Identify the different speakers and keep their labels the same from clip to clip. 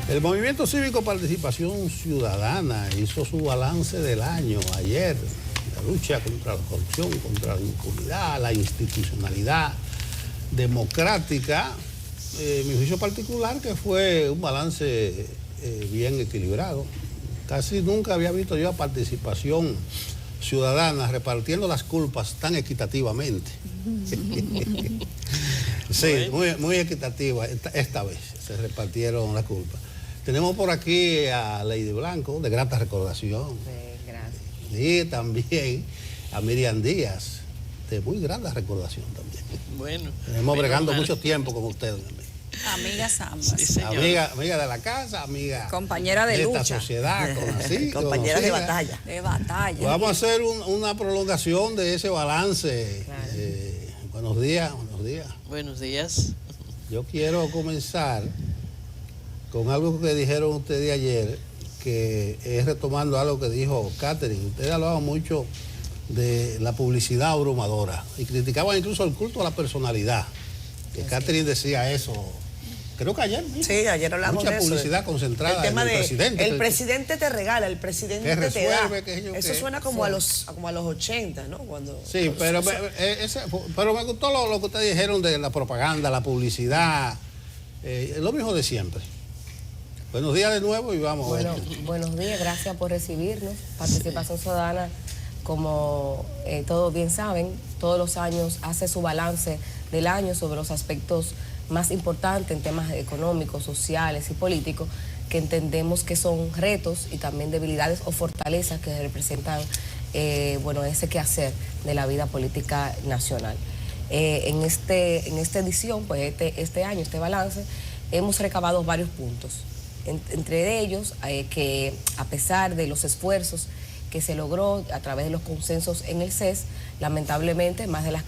Speaker 1: El Movimiento Cívico Participación Ciudadana hizo su balance del año ayer. La lucha contra la corrupción, contra la impunidad, la institucionalidad democrática. Mi juicio particular que fue un balance bien equilibrado. Casi nunca había visto yo a Participación Ciudadana repartiendo las culpas tan equitativamente. Sí, muy equitativa. Esta vez se repartieron las culpas. Tenemos por aquí a Lady Blanco, de grata recordación.
Speaker 2: Sí, gracias.
Speaker 1: Y también a Miriam Díaz, de muy grata recordación también.
Speaker 3: Bueno.
Speaker 1: Tenemos bregando mucho tiempo con ustedes.
Speaker 4: Amigas ambas.
Speaker 3: Sí, señor.
Speaker 1: Amiga de la casa, amiga
Speaker 4: compañera de lucha.
Speaker 1: esta sociedad,
Speaker 2: compañera de batalla.
Speaker 4: De batalla.
Speaker 1: Vamos a hacer una prolongación de ese balance.
Speaker 2: Claro.
Speaker 1: Buenos días, buenos días.
Speaker 3: Buenos días.
Speaker 1: Yo quiero comenzar con algo que dijeron ustedes ayer, que es retomando algo que dijo Catherine. Ustedes hablaban mucho de la publicidad abrumadora y criticaban incluso el culto a la personalidad. Que Catherine decía eso, creo que ayer mismo.
Speaker 2: Sí, ayer hablamos
Speaker 1: mucha
Speaker 2: de eso.
Speaker 1: publicidad concentrada
Speaker 2: el tema
Speaker 1: en el
Speaker 2: de
Speaker 1: presidente.
Speaker 2: El presidente te regala, el presidente te
Speaker 1: resuelve,
Speaker 2: da.
Speaker 1: que yo
Speaker 2: Eso
Speaker 1: qué.
Speaker 2: suena como,
Speaker 1: Sí.
Speaker 2: como a los 80, ¿no?
Speaker 1: Sí, pero me gustó lo que ustedes dijeron de la propaganda, la publicidad, lo mismo de siempre. Buenos días de nuevo y vamos a ver.
Speaker 5: Buenos días, gracias por recibirnos. Participación Ciudadana, como todos bien saben, todos los años hace su balance del año sobre los aspectos más importantes en temas económicos, sociales y políticos, que entendemos que son retos y también debilidades o fortalezas que representan ese quehacer de la vida política nacional. En esta edición, pues este año, este balance, hemos recabado varios puntos. Entre ellos, que a pesar de los esfuerzos que se logró a través de los consensos en el CES, lamentablemente más de las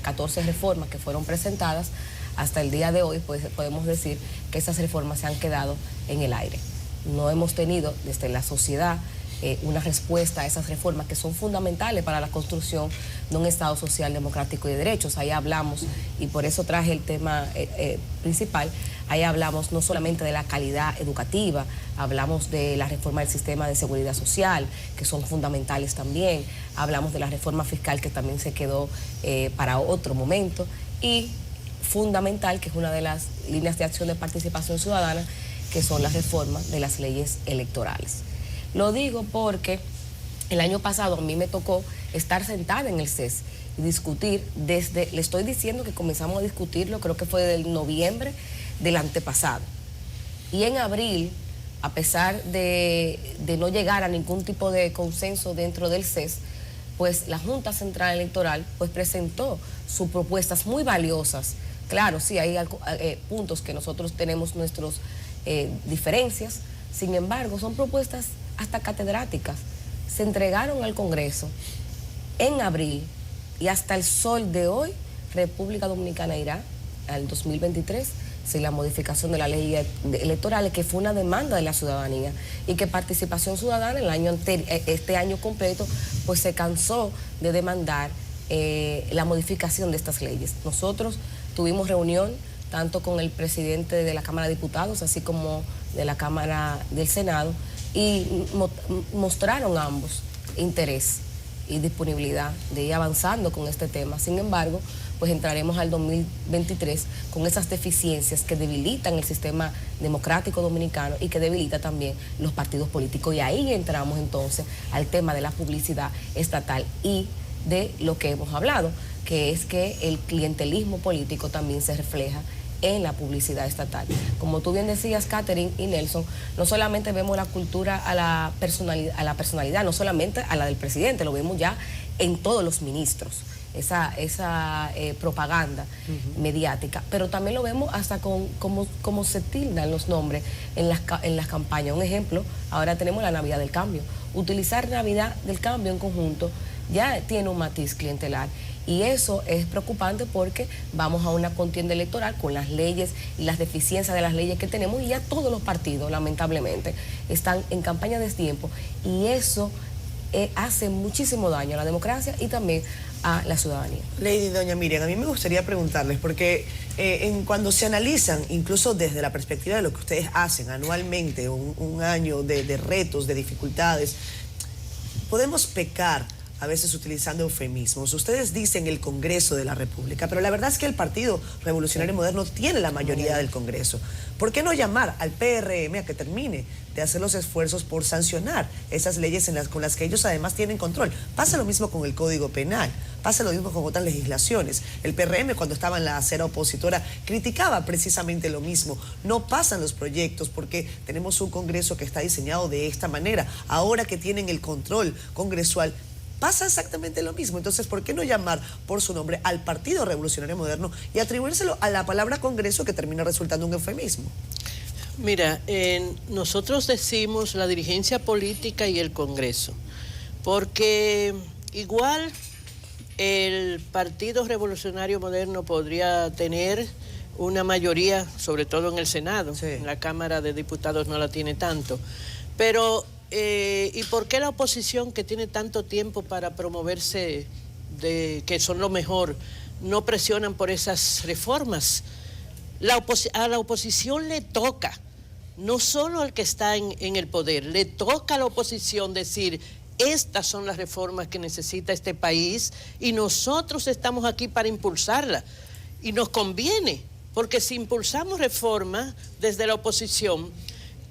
Speaker 5: 14 reformas que fueron presentadas hasta el día de hoy, pues podemos decir que esas reformas se han quedado en el aire. No hemos tenido desde la sociedad una respuesta a esas reformas que son fundamentales para la construcción de un Estado social, democrático y de derechos. Ahí hablamos, y por eso traje el tema principal, ahí hablamos no solamente de la calidad educativa, hablamos de la reforma del sistema de seguridad social, que son fundamentales también, hablamos de la reforma fiscal que también se quedó para otro momento, y fundamental, que es una de las líneas de acción de participación ciudadana, que son las reformas de las leyes electorales. Lo digo porque el año pasado a mí me tocó estar sentada en el CES y discutir le estoy diciendo que comenzamos a discutirlo, creo que fue del noviembre del antepasado. Y en abril, a pesar de no llegar a ningún tipo de consenso dentro del CES, pues la Junta Central Electoral pues presentó sus propuestas muy valiosas. Claro, sí, hay puntos que nosotros tenemos nuestras diferencias, sin embargo, son propuestas hasta catedráticas. Se entregaron al Congreso en abril y hasta el sol de hoy, República Dominicana irá al 2023 sin la modificación de la ley electoral, que fue una demanda de la ciudadanía, y que Participación Ciudadana este año completo pues se cansó de demandar la modificación de estas leyes. Nosotros tuvimos reunión tanto con el presidente de la Cámara de Diputados, así como de la Cámara del Senado, y mostraron ambos interés y disponibilidad de ir avanzando con este tema. Sin embargo, pues entraremos al 2023 con esas deficiencias que debilitan el sistema democrático dominicano y que debilita también los partidos políticos. Y ahí entramos entonces al tema de la publicidad estatal y de lo que hemos hablado, que es que el clientelismo político también se refleja en la publicidad estatal. Como tú bien decías, Catherine y Nelson, no solamente vemos la cultura a la personalidad, no solamente a la del presidente, lo vemos ya en todos los ministros, esa propaganda mediática, pero también lo vemos hasta como se tildan los nombres en las campañas. Un ejemplo, ahora tenemos la Navidad del Cambio. Utilizar Navidad del Cambio en conjunto ya tiene un matiz clientelar. Y eso es preocupante porque vamos a una contienda electoral con las leyes y las deficiencias de las leyes que tenemos, y ya todos los partidos, lamentablemente, están en campaña de tiempo, y eso hace muchísimo daño a la democracia y también a la ciudadanía.
Speaker 2: Lady doña Miriam, a mí me gustaría preguntarles, porque cuando se analizan, incluso desde la perspectiva de lo que ustedes hacen anualmente, un año de retos, de dificultades, podemos pecar a veces utilizando eufemismos. Ustedes dicen el Congreso de la República, pero la verdad es que el Partido Revolucionario Moderno tiene la mayoría del Congreso. ¿Por qué no llamar al PRM a que termine de hacer los esfuerzos por sancionar esas leyes con las que ellos además tienen control? Pasa lo mismo con el Código Penal, pasa lo mismo con otras legislaciones. El PRM, cuando estaba en la acera opositora, criticaba precisamente lo mismo. No pasan los proyectos porque tenemos un Congreso que está diseñado de esta manera. Ahora que tienen el control congresual, pasa exactamente lo mismo. Entonces, ¿por qué no llamar por su nombre al Partido Revolucionario Moderno y atribuírselo a la palabra Congreso, que termina resultando un eufemismo?
Speaker 3: Mira, nosotros decimos la dirigencia política y el Congreso, porque igual el Partido Revolucionario Moderno podría tener una mayoría, sobre todo en el Senado, sí. En la Cámara de Diputados no la tiene tanto, pero ¿y por qué la oposición, que tiene tanto tiempo para promoverse que son lo mejor, no presionan por esas reformas? A la oposición le toca, no solo al que está en el poder, le toca a la oposición decir: estas son las reformas que necesita este país y nosotros estamos aquí para impulsarlas. Y nos conviene, porque si impulsamos reformas desde la oposición,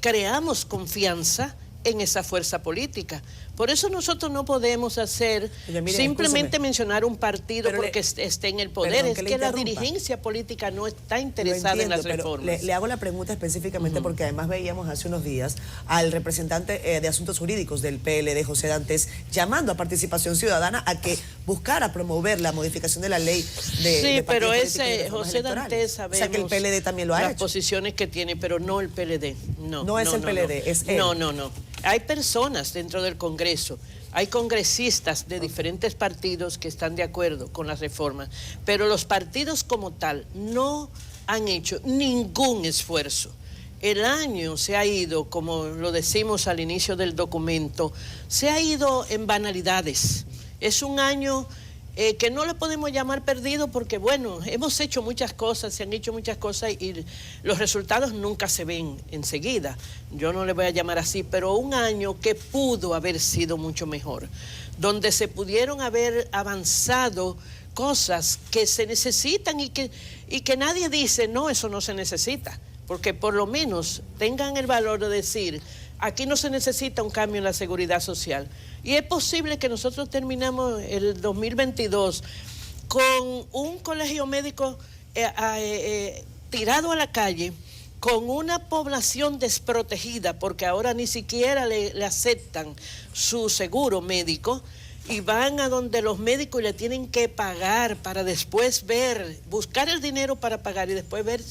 Speaker 3: creamos confianza en esa fuerza política. Por eso nosotros no podemos hacer simplemente mencionar un partido porque esté en el poder. Es que la dirigencia política no está interesada en las reformas.
Speaker 2: Le hago la pregunta específicamente porque además veíamos hace unos días al representante de Asuntos Jurídicos del PLD, José Dantes, llamando a Participación Ciudadana a que buscara promover la modificación de la ley de
Speaker 3: pero ese José Dantes, sabemos,
Speaker 2: o sea, que el PLD también lo ha hecho.
Speaker 3: Las posiciones que tiene, pero no el PLD.
Speaker 2: No es el PLD, es él.
Speaker 3: No. Hay personas dentro del Congreso, hay congresistas de diferentes partidos que están de acuerdo con las reformas, pero los partidos como tal no han hecho ningún esfuerzo. El año se ha ido, como lo decimos al inicio del documento, se ha ido en banalidades. Es un año que no le podemos llamar perdido porque, bueno, hemos hecho muchas cosas, se han hecho muchas cosas y los resultados nunca se ven enseguida. Yo no le voy a llamar así, pero un año que pudo haber sido mucho mejor, donde se pudieron haber avanzado cosas que se necesitan y que nadie dice, no, eso no se necesita, porque por lo menos tengan el valor de decir: aquí no se necesita un cambio en la seguridad social. Y es posible que nosotros terminamos el 2022 con un colegio médico tirado a la calle, con una población desprotegida, porque ahora ni siquiera le aceptan su seguro médico, y van a donde los médicos y le tienen que pagar para después buscar el dinero para pagar y después ver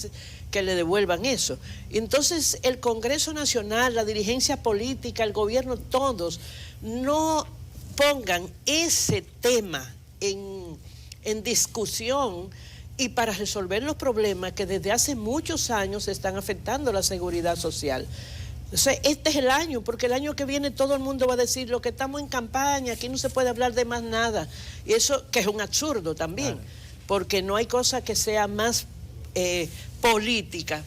Speaker 3: que le devuelvan eso. Entonces el Congreso Nacional, la dirigencia política, el gobierno, todos no pongan ese tema en discusión y para resolver los problemas que desde hace muchos años están afectando la seguridad social. O sea, este es el año, porque el año que viene todo el mundo va a decir: lo que estamos en campaña, aquí no se puede hablar de más nada. Y eso que es un absurdo también, porque no hay cosa que sea más política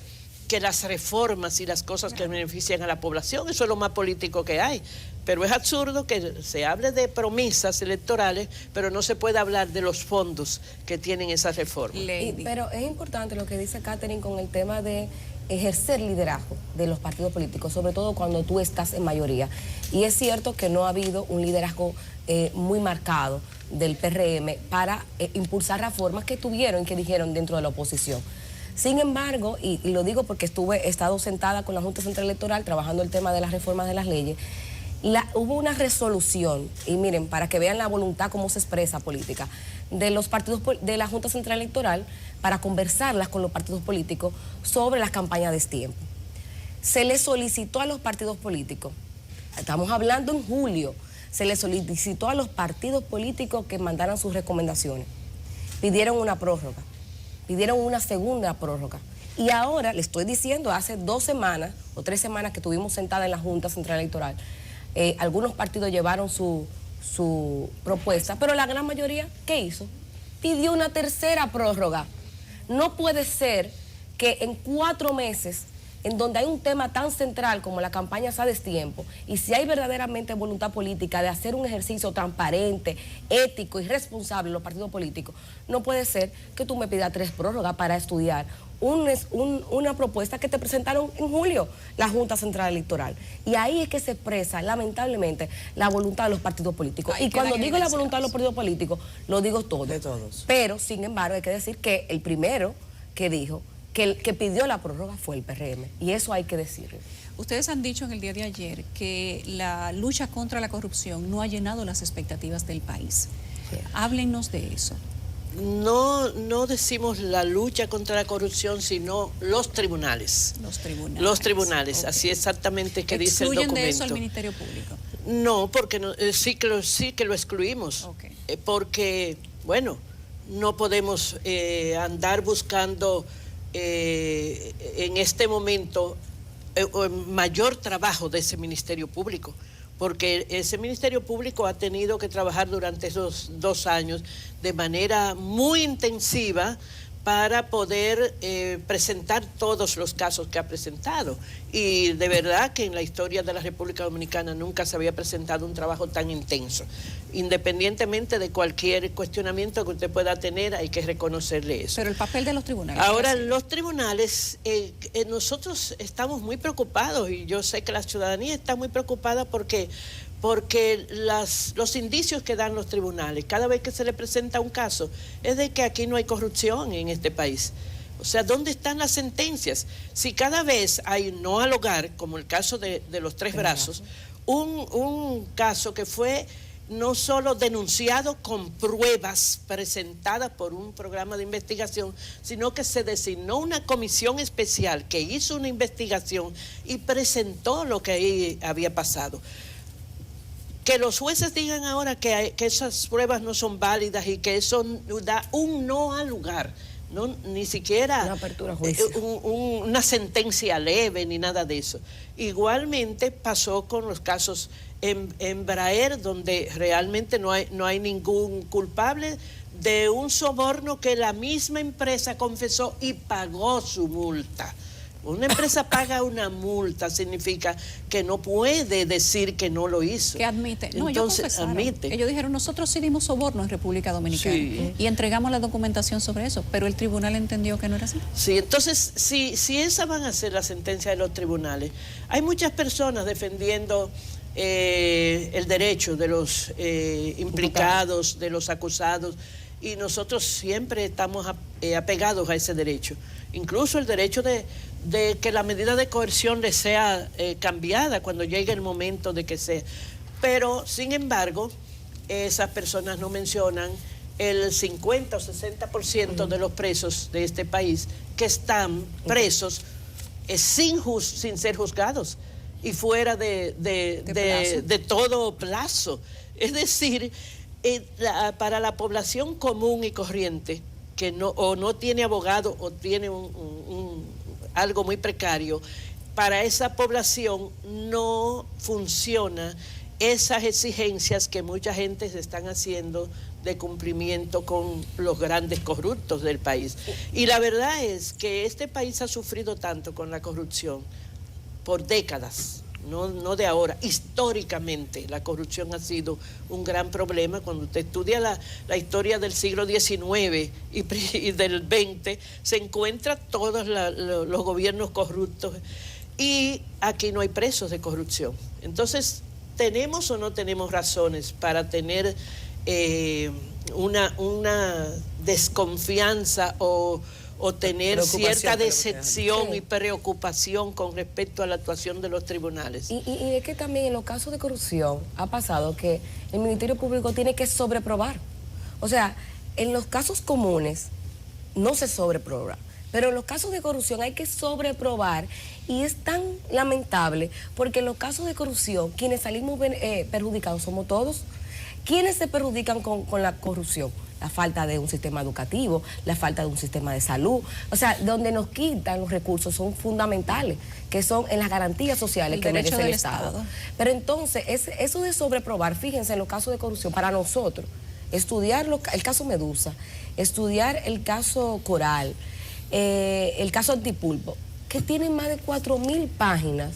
Speaker 3: que las reformas y las cosas que benefician a la población. Eso es lo más político que hay. Pero es absurdo que se hable de promesas electorales, pero no se puede hablar de los fondos que tienen esas reformas.
Speaker 5: Pero es importante lo que dice Catherine con el tema de ejercer liderazgo de los partidos políticos, sobre todo cuando tú estás en mayoría. Y es cierto que no ha habido un liderazgo muy marcado del PRM para impulsar reformas que tuvieron y que dijeron dentro de la oposición. Sin embargo, y lo digo porque he estado sentada con la Junta Central Electoral trabajando el tema de las reformas de las leyes, hubo una resolución, y miren, para que vean la voluntad cómo se expresa política, de los partidos de la Junta Central Electoral para conversarlas con los partidos políticos sobre las campañas de destiempo. Se les solicitó a los partidos políticos, estamos hablando en julio, se les solicitó a los partidos políticos que mandaran sus recomendaciones. Pidieron una prórroga, pidieron una segunda prórroga. Y ahora, le estoy diciendo, hace 2 semanas o 3 semanas que estuvimos sentadas en la Junta Central Electoral, algunos partidos llevaron su su propuesta, pero la gran mayoría, ¿qué hizo? Pidió una tercera prórroga. No puede ser que en 4 meses, en donde hay un tema tan central como la campaña a destiempo, y si hay verdaderamente voluntad política de hacer un ejercicio transparente, ético y responsable en los partidos políticos, no puede ser que tú me pidas 3 prórrogas para estudiar una propuesta que te presentaron en julio la Junta Central Electoral. Y ahí es que se expresa, lamentablemente, la voluntad de los partidos políticos.
Speaker 4: Ahí
Speaker 5: y cuando digo la voluntad de los
Speaker 4: evidenciados.
Speaker 5: partidos políticos, lo digo todo.
Speaker 2: De todos.
Speaker 5: Pero, sin embargo, hay que decir que el primero que dijo que el que pidió la prórroga fue el PRM. Y eso hay que decirlo.
Speaker 4: Ustedes han dicho en el día de ayer que la lucha contra la corrupción no ha llenado las expectativas del país. Háblenos de eso.
Speaker 3: No decimos la lucha contra la corrupción, sino los tribunales.
Speaker 4: Los tribunales.
Speaker 3: Los tribunales,
Speaker 4: Ok.
Speaker 3: así exactamente que dice el
Speaker 4: ¿Excluyen
Speaker 3: documento.
Speaker 4: de eso al Ministerio Público?
Speaker 3: No, porque sí que lo excluimos.
Speaker 4: Ok.
Speaker 3: Porque, bueno, no podemos andar buscando en este momento mayor trabajo de ese Ministerio Público, porque ese Ministerio Público ha tenido que trabajar durante esos 2 años de manera muy intensiva para poder presentar todos los casos que ha presentado. Y de verdad que en la historia de la República Dominicana nunca se había presentado un trabajo tan intenso. Independientemente de cualquier cuestionamiento que usted pueda tener, hay que reconocerle eso.
Speaker 4: Pero el papel de los tribunales.
Speaker 3: Ahora,
Speaker 4: ¿qué
Speaker 3: los tribunales, nosotros estamos muy preocupados, y yo sé que la ciudadanía está muy preocupada porque los indicios que dan los tribunales, cada vez que se le presenta un caso, es de que aquí no hay corrupción en este país. O sea, ¿dónde están las sentencias? Si cada vez hay no al hogar, como el caso de los 3 brazos, un caso que fue no solo denunciado con pruebas presentadas por un programa de investigación, sino que se designó una comisión especial que hizo una investigación y presentó lo que ahí había pasado. Que los jueces digan ahora que esas pruebas no son válidas y que eso da un no al lugar, no, ni siquiera
Speaker 5: Una apertura a juicio.
Speaker 3: una sentencia leve ni nada de eso. Igualmente pasó con los casos en Braer, donde realmente no hay ningún culpable de un soborno que la misma empresa confesó y pagó su multa. Una empresa paga una multa, significa que no puede decir que no lo hizo.
Speaker 4: Que admite. No, ellos
Speaker 3: Entonces,
Speaker 4: confesaron.
Speaker 3: admite.
Speaker 4: Ellos dijeron, nosotros sí dimos soborno en República Dominicana.
Speaker 3: Sí.
Speaker 4: Y entregamos la documentación sobre eso, pero el tribunal entendió que no era así.
Speaker 3: Sí, entonces, si esas van a ser las sentencias de los tribunales, hay muchas personas defendiendo el derecho de los implicados, de los acusados, y nosotros siempre estamos apegados a ese derecho. Incluso el derecho de que la medida de coerción le sea cambiada cuando llegue el momento de que sea. Pero, sin embargo, esas personas no mencionan el 50 o 60% de los presos de este país que están presos sin ser juzgados y fuera de todo plazo. Es decir, para la población común y corriente, que no tiene abogado o tiene algo muy precario, para esa población no funciona esas exigencias que mucha gente se están haciendo de cumplimiento con los grandes corruptos del país. Y la verdad es que este país ha sufrido tanto con la corrupción por décadas, no de ahora. Históricamente la corrupción ha sido un gran problema. Cuando usted estudia la historia del siglo XIX y del XX, se encuentra todos los gobiernos corruptos, y aquí no hay presos de corrupción. Entonces, ¿tenemos o no tenemos razones para tener una desconfianza o tener cierta decepción y preocupación con respecto a la actuación de los tribunales?
Speaker 5: Y es que también en los casos de corrupción ha pasado que el Ministerio Público tiene que sobreprobar. O sea, en los casos comunes no se sobreproba, pero en los casos de corrupción hay que sobreprobar, y es tan lamentable porque en los casos de corrupción quienes salimos perjudicados somos todos. ¿Quiénes se perjudican con la corrupción? La falta de un sistema educativo, la falta de un sistema de salud. O sea, donde nos quitan los recursos son fundamentales, que son en las garantías sociales que merece el Estado. Pero entonces, eso de sobreprobar, fíjense en los casos de corrupción, para nosotros, estudiar el caso Medusa, estudiar el caso Coral, el caso Antipulpo, que tienen más de 4.000 páginas,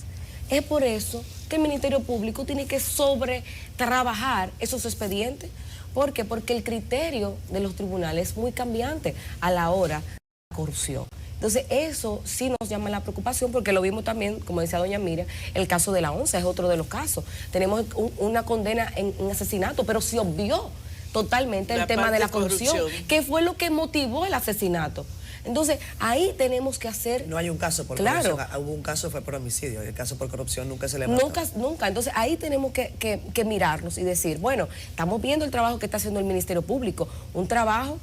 Speaker 5: es por eso que el Ministerio Público tiene que sobretrabajar esos expedientes. ¿Por qué? Porque el criterio de los tribunales es muy cambiante a la hora de la corrupción. Entonces, eso sí nos llama la preocupación, porque lo vimos también, como decía doña Miriam, el caso de la ONCE es otro de los casos. Tenemos una condena en asesinato, pero se obvió totalmente el tema de la corrupción, que fue lo que motivó el asesinato. Entonces, ahí tenemos que hacer...
Speaker 2: No hay un caso por corrupción, hubo un caso fue por homicidio, el caso por corrupción nunca se le marcó.
Speaker 5: Nunca. Entonces, ahí tenemos que mirarnos y decir, bueno, estamos viendo el trabajo que está haciendo el Ministerio Público, un trabajo...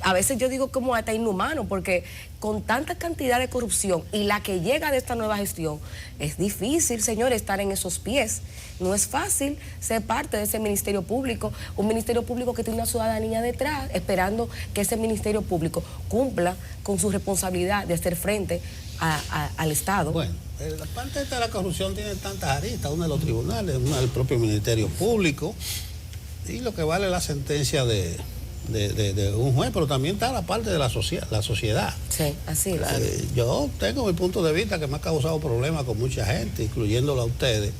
Speaker 5: a veces yo digo como hasta inhumano, porque con tanta cantidad de corrupción y la que llega de esta nueva gestión, es difícil, señores, estar en esos pies. No es fácil ser parte de ese Ministerio Público, un Ministerio Público que tiene una ciudadanía detrás, esperando que ese Ministerio Público cumpla con su responsabilidad de hacer frente al Estado.
Speaker 1: Bueno, la parte de la corrupción tiene tantas aristas, una de los tribunales, una del propio Ministerio Público, y lo que vale la sentencia de un juez, pero también está la parte de la sociedad.
Speaker 5: Sí, así es.
Speaker 1: Yo tengo mi punto de vista que me ha causado problemas con mucha gente, incluyéndolo a ustedes.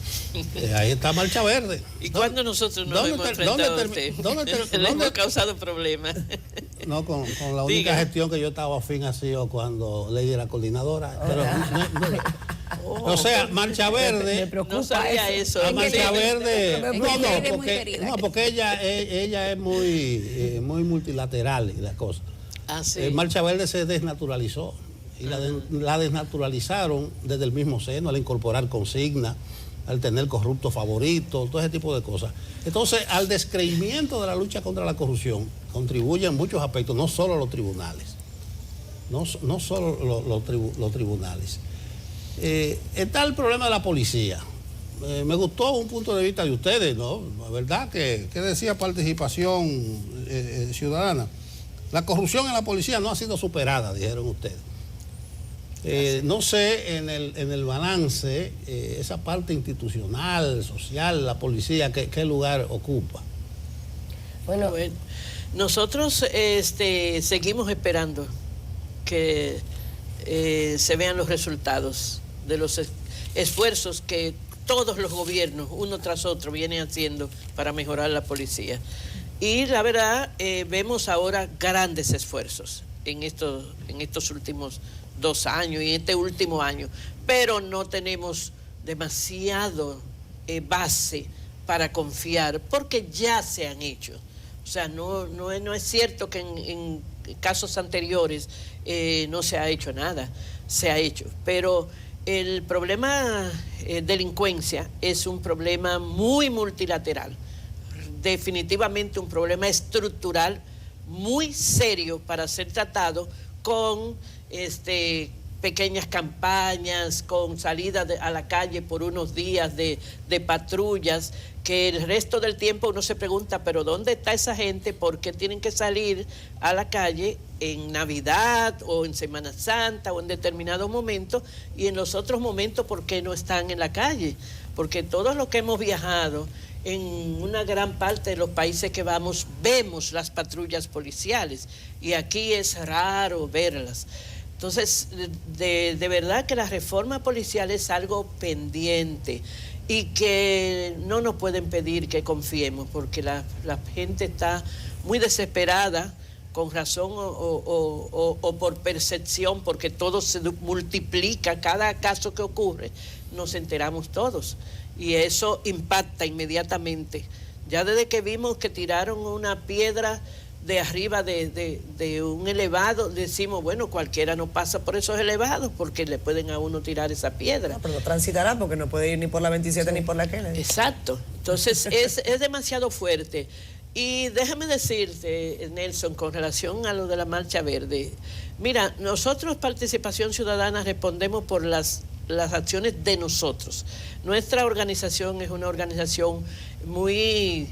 Speaker 1: Ahí está Marcha Verde.
Speaker 3: ¿Y cuándo nosotros nos hemos enfrentado a usted? ¿Le hemos causado problemas?
Speaker 1: No, con la única gestión que yo estaba afín ha sido cuando ley de la coordinadora. Pero o sea, Marcha Verde...
Speaker 5: Me preocupa
Speaker 3: no sabía eso.
Speaker 1: A Marcha Verde... porque ella es muy multilateral y las cosas.
Speaker 3: Ah, sí.
Speaker 1: Marcha Verde se desnaturalizó y la desnaturalizaron desde el mismo seno, al incorporar consignas, al tener corruptos favoritos, todo ese tipo de cosas. Entonces, al descreimiento de la lucha contra la corrupción contribuyen muchos aspectos, no solo los tribunales, no solo los tribunales. Está el problema de la policía. Me gustó un punto de vista de ustedes, ¿no? La verdad que decía participación ciudadana. La corrupción en la policía no ha sido superada, dijeron ustedes. No sé, en el balance, esa parte institucional, social, la policía, ¿qué lugar ocupa?
Speaker 3: Bueno, nosotros seguimos esperando que se vean los resultados de los esfuerzos que todos los gobiernos, uno tras otro, vienen haciendo para mejorar la policía. Y la verdad, vemos ahora grandes esfuerzos en estos últimos 2 años y en este último año, pero no tenemos demasiado base para confiar, porque ya se han hecho. O sea, no es cierto que en casos anteriores no se ha hecho nada, se ha hecho, pero el problema delincuencia es un problema muy multilateral, definitivamente un problema estructural muy serio para ser tratado con pequeñas campañas, con salida a la calle por unos días de patrullas, que el resto del tiempo uno se pregunta, pero ¿dónde está esa gente? ¿Por qué tienen que salir a la calle en Navidad o en Semana Santa o en determinados momentos, y en los otros momentos por qué no están en la calle? Porque todos los que hemos viajado, en una gran parte de los países que vamos, vemos las patrullas policiales, y aquí es raro verlas. Entonces, de verdad que la reforma policial es algo pendiente y que no nos pueden pedir que confiemos, porque la gente está muy desesperada, con razón o por percepción, porque todo se multiplica, cada caso que ocurre, nos enteramos todos, y eso impacta inmediatamente. Ya desde que vimos que tiraron una piedra de arriba de un elevado, decimos, bueno, cualquiera no pasa por esos elevados porque le pueden a uno tirar esa piedra.
Speaker 2: No, pero no transitará porque no puede ir ni por la 27 ni por la Kennedy.
Speaker 3: Exacto. Entonces es demasiado fuerte. Y déjame decirte, Nelson, con relación a lo de la Marcha Verde, mira, nosotros, Participación Ciudadana, respondemos por las acciones de nosotros. Nuestra organización es una organización muy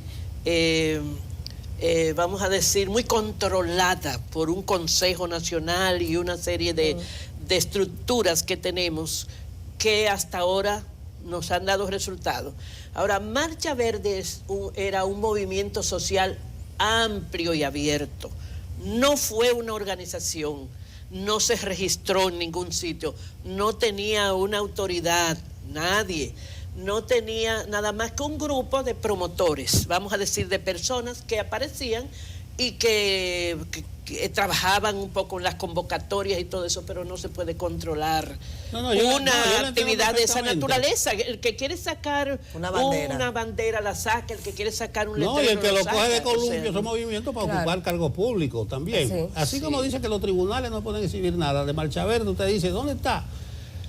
Speaker 3: vamos a decir, muy controlada por un Consejo Nacional y una serie de estructuras que tenemos que hasta ahora nos han dado resultados. Ahora, Marcha Verde era un movimiento social amplio y abierto. No fue una organización, no se registró en ningún sitio, no tenía una autoridad, nadie. No tenía nada más que un grupo de promotores, vamos a decir, de personas que aparecían y que trabajaban un poco en las convocatorias y todo eso, pero no se puede controlar una actividad de esa naturaleza. El que quiere sacar una bandera la saca, el que quiere sacar un letrero
Speaker 1: y el que lo
Speaker 3: saca,
Speaker 1: coge de columpio esos movimientos para ocupar cargos públicos también.
Speaker 5: Sí,
Speaker 1: así como dice que los tribunales no pueden exhibir nada de Marcha Verde, usted dice, ¿dónde está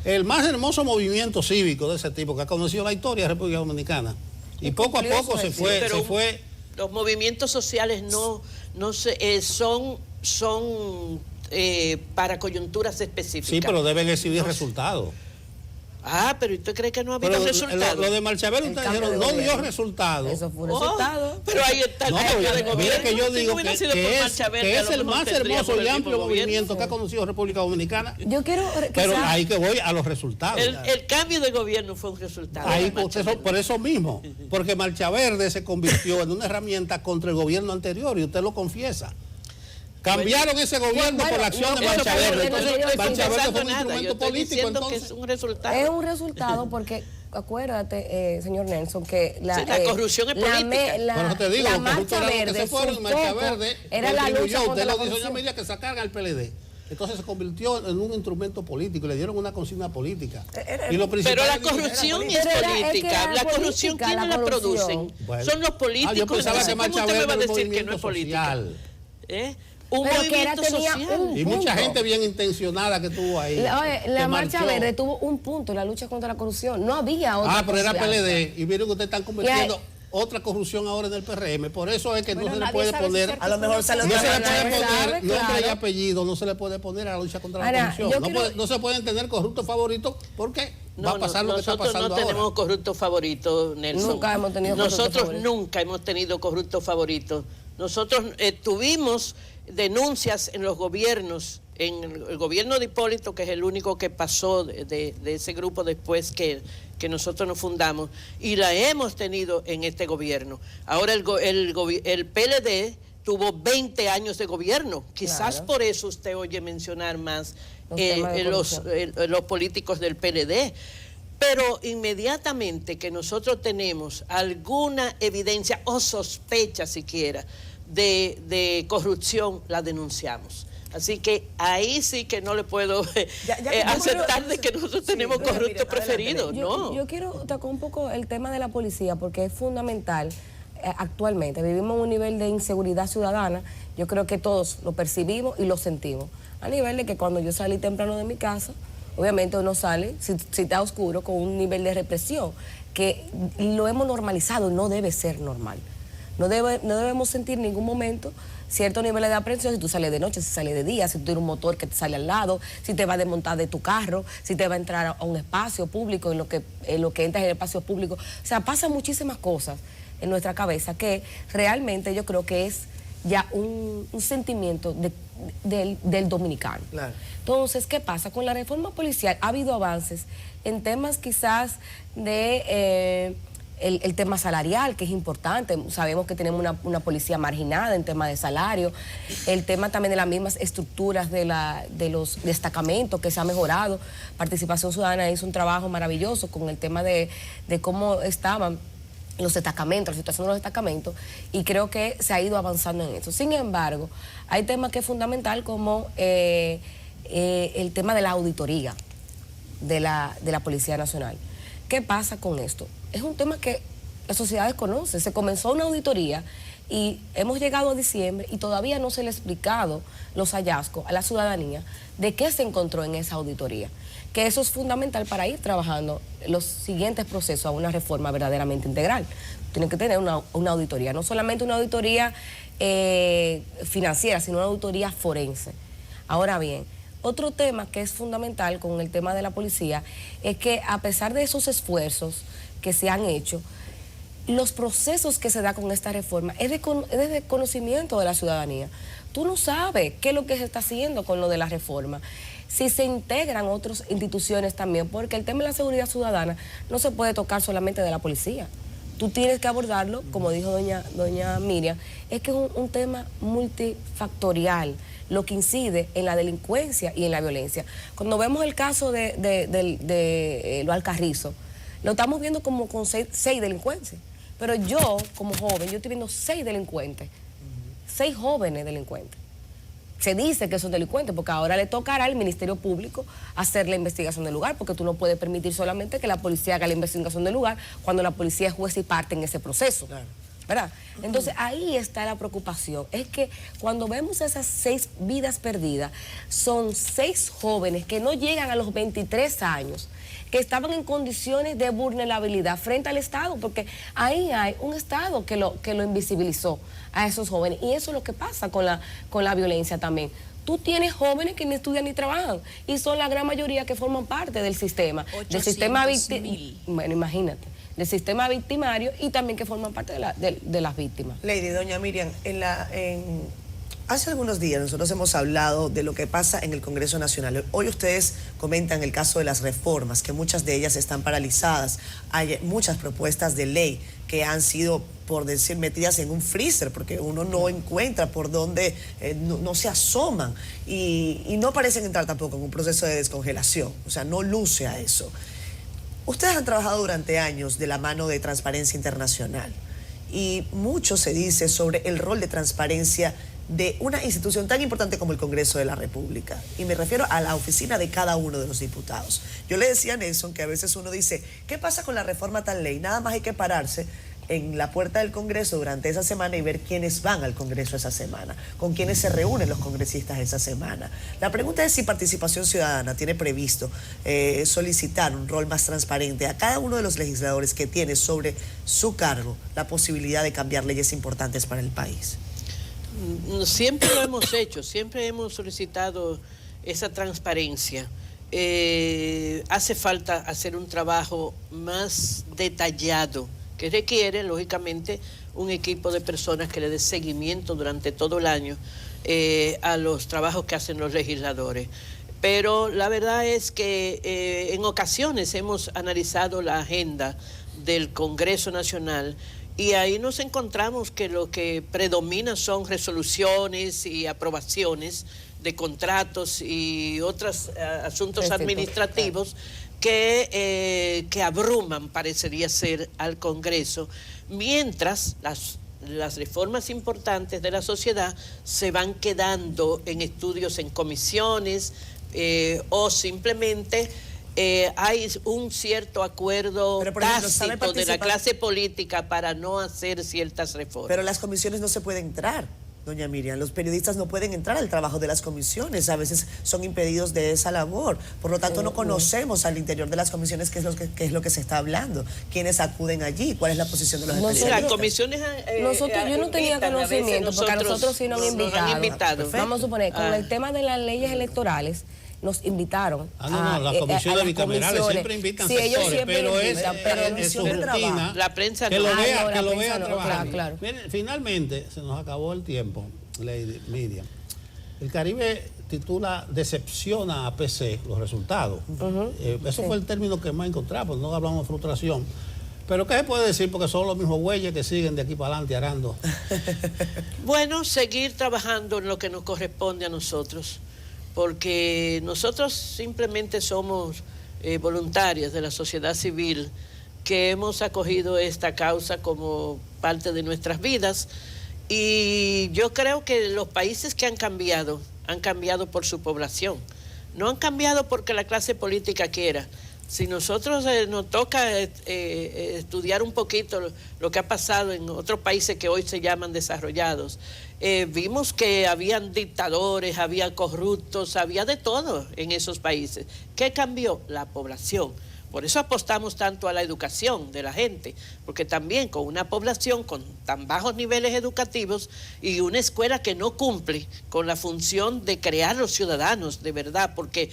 Speaker 1: el más hermoso movimiento cívico de ese tipo que ha conocido la historia de la República Dominicana? Y poco a poco se fue.
Speaker 3: Los movimientos sociales son para coyunturas específicas.
Speaker 1: Sí, pero deben exhibir resultados.
Speaker 3: Pero ¿usted cree que no ha habido resultados?
Speaker 1: Lo de Marcha Verde, ustedes dijeron, no dio resultados.
Speaker 5: Eso fue un resultado.
Speaker 3: Pero ahí está el cambio de gobierno.
Speaker 1: Mire que yo digo que es el más hermoso y amplio movimiento que ha conocido República Dominicana.
Speaker 5: Yo quiero
Speaker 1: pero ahí que voy a los resultados.
Speaker 3: El cambio de gobierno fue un resultado.
Speaker 1: Ahí, por eso mismo, porque Marcha Verde se convirtió en una herramienta contra el gobierno anterior y usted lo confiesa. Cambiaron ese gobierno por la acción de Marcha Verde. Entonces, Marcha Verde fue un instrumento político. Entonces,
Speaker 3: es un resultado.
Speaker 5: Es un resultado porque, acuérdate, señor Nelson, que la
Speaker 3: corrupción es política.
Speaker 1: Por eso te digo,
Speaker 5: la
Speaker 1: los corruptos
Speaker 5: Marcha
Speaker 1: eran los que se fueron. Marcha Verde
Speaker 5: era la lucha contra
Speaker 1: usted
Speaker 5: la
Speaker 1: lo dijo
Speaker 5: corrupción.
Speaker 1: medida que sacaran al PLD. Entonces se convirtió en un instrumento político y le dieron una consigna política.
Speaker 3: Pero la corrupción es política. La corrupción, ¿quiénes la producen? Son los políticos.
Speaker 1: Yo pensaba que Marcha Verde
Speaker 3: me va a
Speaker 1: era un
Speaker 3: decir que no es política? Un movimiento social.
Speaker 1: Y mucha gente bien intencionada que estuvo ahí.
Speaker 5: La Marcha Verde tuvo un punto en la lucha contra la corrupción. No había otra.
Speaker 1: Pero era PLD. Y vieron que ustedes están convirtiendo otra corrupción ahora en el PRM. Por eso es que no se le puede poner.
Speaker 2: A lo mejor se le
Speaker 1: puede poner nombre y apellido, no se le puede poner a la lucha contra la corrupción. No se pueden tener corruptos favoritos porque va a pasar lo que está pasando ahora.
Speaker 3: Nosotros no tenemos corruptos favoritos, Nelson.
Speaker 5: Nunca hemos tenido corruptos favoritos.
Speaker 3: Nosotros nunca hemos tenido corruptos favoritos. Nosotros tuvimos denuncias en los gobiernos, en el gobierno de Hipólito, que es el único que pasó de ese grupo después que nosotros nos fundamos, y la hemos tenido en este gobierno. Ahora el PLD tuvo 20 años de gobierno, quizás por eso usted oye mencionar más los políticos del PLD. Pero inmediatamente que nosotros tenemos alguna evidencia o sospecha siquiera de corrupción, la denunciamos. Así que ahí sí que no le puedo aceptar de que nosotros tenemos corruptos preferidos, ¿no?
Speaker 5: Yo quiero tocar un poco el tema de la policía porque es fundamental actualmente. Vivimos un nivel de inseguridad ciudadana, yo creo que todos lo percibimos y lo sentimos. A nivel de que cuando yo salí temprano de mi casa, obviamente uno sale, si está oscuro, con un nivel de represión, que lo hemos normalizado y no debe ser normal. No debemos sentir en ningún momento cierto nivel de aprehensión si tú sales de noche, si sales de día, si tú tienes un motor que te sale al lado, si te va a desmontar de tu carro, si te va a entrar a un espacio público, en lo que entras en el espacio público. O sea, pasan muchísimas cosas en nuestra cabeza que realmente yo creo que es ya un sentimiento del dominicano.
Speaker 2: Claro.
Speaker 5: Entonces, ¿qué pasa? Con la reforma policial ha habido avances en temas quizás de el tema salarial, que es importante. Sabemos que tenemos una policía marginada en tema de salario. El tema también de las mismas estructuras de los destacamentos que se ha mejorado. Participación Ciudadana hizo un trabajo maravilloso con el tema de cómo estaban los destacamentos, la situación de los destacamentos, y creo que se ha ido avanzando en eso. Sin embargo, hay temas que es fundamental como el tema de la auditoría de la Policía Nacional. ¿Qué pasa con esto? Es un tema que la sociedad desconoce. Se comenzó una auditoría y hemos llegado a diciembre y todavía no se le ha explicado los hallazgos a la ciudadanía de qué se encontró en esa auditoría. Que eso es fundamental para ir trabajando los siguientes procesos a una reforma verdaderamente integral. Tienen que tener una auditoría, no solamente una auditoría financiera, sino una auditoría forense. Ahora bien, otro tema que es fundamental con el tema de la policía es que a pesar de esos esfuerzos que se han hecho, los procesos que se da con esta reforma es de conocimiento de la ciudadanía. Tú no sabes qué es lo que se está haciendo con lo de la reforma. Si se integran otras instituciones también, porque el tema de la seguridad ciudadana no se puede tocar solamente de la policía. Tú tienes que abordarlo, como dijo doña Miriam, es que es un tema multifactorial, lo que incide en la delincuencia y en la violencia. Cuando vemos el caso de lo Alcarrizo, lo estamos viendo como con seis delincuentes. Pero yo, como joven, yo estoy viendo 6 delincuentes, 6 jóvenes delincuentes. Se dice que son delincuentes porque ahora le tocará al Ministerio Público hacer la investigación del lugar, porque tú no puedes permitir solamente que la policía haga la investigación del lugar cuando la policía es juez y parte en ese proceso. Claro. ¿Verdad? Entonces ahí está la preocupación, es que cuando vemos esas 6 vidas perdidas, son 6 jóvenes que no llegan a los 23 años, que estaban en condiciones de vulnerabilidad frente al Estado, porque ahí hay un Estado que lo invisibilizó a esos jóvenes, y eso es lo que pasa con la violencia también. Tú tienes jóvenes que ni estudian ni trabajan, y son la gran mayoría que forman parte del sistema, del sistema bueno, imagínate, del sistema victimario, y también que forman parte de las víctimas.
Speaker 2: Lady, doña Miriam, hace algunos días nosotros hemos hablado de lo que pasa en el Congreso Nacional. Hoy ustedes comentan el caso de las reformas, que muchas de ellas están paralizadas. Hay muchas propuestas de ley que han sido, por decir, metidas en un freezer, porque uno no encuentra por dónde, no se asoman y no parecen entrar tampoco en un proceso de descongelación. O sea, no luce a eso. Ustedes han trabajado durante años de la mano de Transparencia Internacional y mucho se dice sobre el rol de transparencia de una institución tan importante como el Congreso de la República, y me refiero a la oficina de cada uno de los diputados. Yo le decía a Nelson que a veces uno dice, ¿qué pasa con la reforma tal ley? Nada más hay que pararse en la puerta del Congreso durante esa semana y ver quiénes van al Congreso esa semana, con quiénes se reúnen los congresistas esa semana. La pregunta es si Participación Ciudadana tiene previsto solicitar un rol más transparente a cada uno de los legisladores que tiene sobre su cargo la posibilidad de cambiar leyes importantes para el país.
Speaker 3: Siempre lo hemos hecho, siempre hemos solicitado esa transparencia. Hace falta hacer un trabajo más detallado que requiere, lógicamente, un equipo de personas que le dé seguimiento durante todo el año a los trabajos que hacen los legisladores. Pero la verdad es que en ocasiones hemos analizado la agenda del Congreso Nacional y ahí nos encontramos que lo que predomina son resoluciones y aprobaciones de contratos y otros asuntos administrativos que abruman, parecería ser, al Congreso, mientras las reformas importantes de la sociedad se van quedando en estudios en comisiones o simplemente hay un cierto acuerdo tácito de la clase política para no hacer ciertas reformas.
Speaker 2: Pero las comisiones no se pueden entrar, doña Miriam. Los periodistas no pueden entrar al trabajo de las comisiones. A veces son impedidos de esa labor. Por lo tanto, no conocemos al interior de las comisiones qué es lo que se está hablando, quiénes acuden allí, cuál es la posición de los periodistas.
Speaker 3: Las comisiones
Speaker 5: yo no tenía conocimiento, porque a nosotros sí nos han invitado. Vamos a suponer, con el tema de las leyes electorales, nos invitaron
Speaker 1: las comisiones bicamerales siempre invitan sectores, pero es su rutina,
Speaker 3: la prensa
Speaker 1: que
Speaker 3: no.
Speaker 1: lo vea trabajar.
Speaker 5: Claro.
Speaker 1: Miren, finalmente se nos acabó el tiempo, Lady Miriam. El Caribe titula Decepciona a PC los resultados. Eso fue el término que más encontramos, no hablamos de frustración. Pero ¿qué se puede decir? Porque son los mismos bueyes que siguen de aquí para adelante arando.
Speaker 3: Bueno, seguir trabajando en lo que nos corresponde a nosotros, porque nosotros simplemente somos voluntarios de la sociedad civil que hemos acogido esta causa como parte de nuestras vidas, y yo creo que los países que han cambiado por su población, no han cambiado porque la clase política quiera. Si nosotros nos toca estudiar un poquito lo que ha pasado en otros países que hoy se llaman desarrollados, vimos que habían dictadores, había corruptos, había de todo en esos países. ¿Qué cambió? La población. Por eso apostamos tanto a la educación de la gente, porque también con una población con tan bajos niveles educativos y una escuela que no cumple con la función de crear los ciudadanos de verdad, porque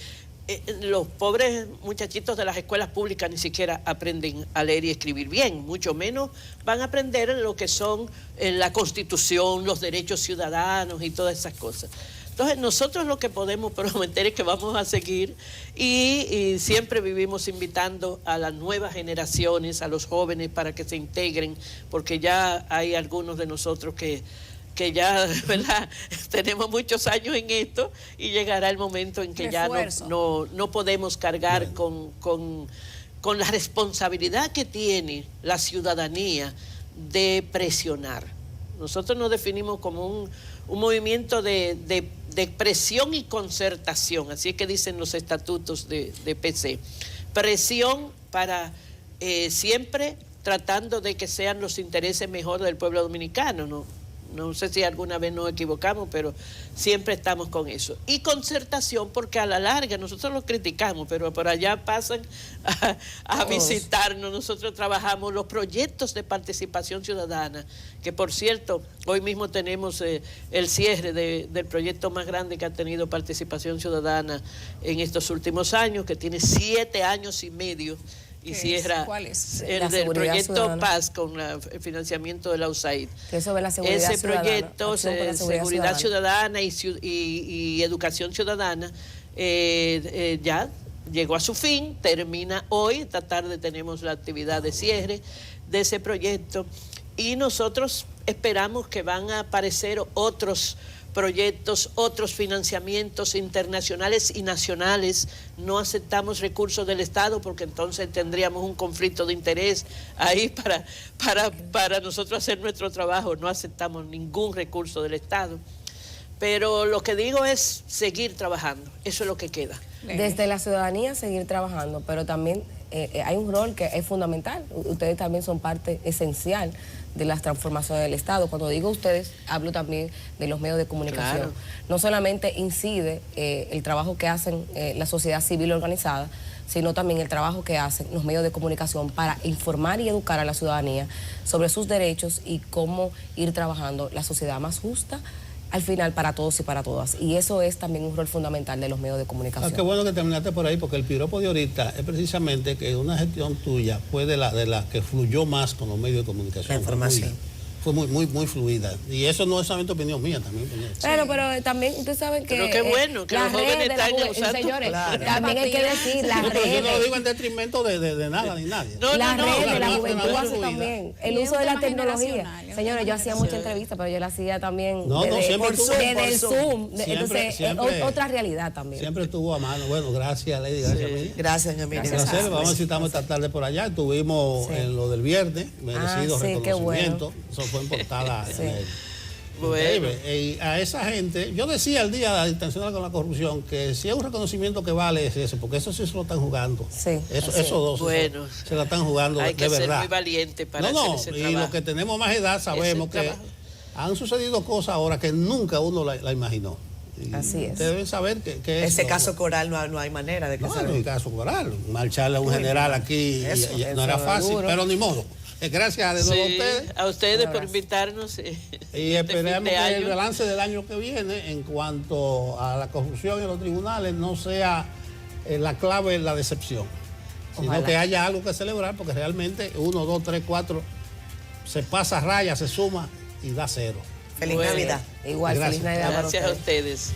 Speaker 3: los pobres muchachitos de las escuelas públicas ni siquiera aprenden a leer y escribir bien, mucho menos van a aprender lo que son la Constitución, los derechos ciudadanos y todas esas cosas. Entonces, nosotros lo que podemos prometer es que vamos a seguir y siempre vivimos invitando a las nuevas generaciones, a los jóvenes para que se integren, porque ya hay algunos de nosotros que ya, ¿verdad? Tenemos muchos años en esto y llegará el momento en que ya no podemos cargar con la responsabilidad que tiene la ciudadanía de presionar. Nosotros nos definimos como un movimiento de presión y concertación, así es que dicen los estatutos de PC. Presión para siempre tratando de que sean los intereses mejores del pueblo dominicano, no sé si alguna vez nos equivocamos, pero siempre estamos con eso. Y concertación, porque a la larga nosotros los criticamos, pero por allá pasan a visitarnos. Nosotros trabajamos los proyectos de participación ciudadana, que por cierto, hoy mismo tenemos el cierre del proyecto más grande que ha tenido participación ciudadana en estos últimos años, que tiene 7 años y medio. Y cierra
Speaker 4: ¿Cuál es?
Speaker 3: el del proyecto ciudadana. Paz con el financiamiento de la USAID.
Speaker 5: Eso de la seguridad
Speaker 3: ese
Speaker 5: ciudadana,
Speaker 3: proyecto, seguridad ciudadana y educación ciudadana, ya llegó a su fin, termina hoy. Esta tarde tenemos la actividad de cierre de ese proyecto y nosotros esperamos que van a aparecer otros proyectos, otros financiamientos internacionales y nacionales. No aceptamos recursos del Estado porque entonces tendríamos un conflicto de interés ahí para nosotros hacer nuestro trabajo. No aceptamos ningún recurso del Estado. Pero lo que digo es seguir trabajando, eso es lo que queda.
Speaker 5: Desde la ciudadanía seguir trabajando, pero también hay un rol que es fundamental. Ustedes también son parte esencial de las transformaciones del Estado. Cuando digo ustedes, hablo también de los medios de comunicación. Claro. No solamente incide el trabajo que hacen la sociedad civil organizada, sino también el trabajo que hacen los medios de comunicación para informar y educar a la ciudadanía sobre sus derechos y cómo ir trabajando la sociedad más justa, al final para todos y para todas. Y eso es también un rol fundamental de los medios de comunicación.
Speaker 1: Qué bueno que terminaste por ahí, porque el piropo de ahorita es precisamente que una gestión tuya fue de la que fluyó más con los medios de comunicación.
Speaker 2: La información.
Speaker 1: Fue muy fluida. Y eso no es solamente opinión mía, también.
Speaker 5: Bueno, pero también ustedes saben que...
Speaker 3: Pero qué bueno, que los jóvenes están usando...
Speaker 5: Señores, claro. También hay que decir, las redes...
Speaker 1: Yo no lo digo en detrimento de nada ni nadie.
Speaker 5: Las redes, la juventud hace también. El uso de la tecnología. Señores, yo hacía muchas entrevistas, pero yo la hacía también desde el Zoom. Entonces, es otra realidad también.
Speaker 1: Siempre estuvo a mano. Bueno, gracias, Lady. Gracias, Miriam.
Speaker 2: Gracias, Emilia.
Speaker 1: Gracias. Vamos a visitarnos esta tarde por allá. Estuvimos en lo del viernes, merecido reconocimiento. Eso fue en portada.
Speaker 3: Bueno.
Speaker 1: Y a esa gente, yo decía el día internacional con la corrupción que si es un reconocimiento que vale es eso, porque eso sí se lo están jugando.
Speaker 5: Sí,
Speaker 1: esos dos
Speaker 3: bueno,
Speaker 1: se lo están jugando de verdad.
Speaker 3: Hay que ser muy valiente para hacer ese trabajo.
Speaker 1: Y los que tenemos más edad sabemos que han sucedido cosas ahora que nunca uno la imaginó. Y
Speaker 5: así es.
Speaker 1: Ustedes deben saber que
Speaker 2: ese caso Coral no hay manera de que
Speaker 1: salga. No hay caso Coral. Marcharle a un general aquí no era fácil, pero ni modo. Gracias de nuevo
Speaker 3: a ustedes por invitarnos.
Speaker 1: Y esperemos que el balance del año que viene en cuanto a la corrupción en los tribunales no sea la clave la decepción, sino que haya algo que celebrar, porque realmente 1, 2, 3, 4 se pasa raya, se suma y da 0.
Speaker 2: Feliz Navidad.
Speaker 5: Igual, feliz Navidad.
Speaker 3: Gracias a ustedes.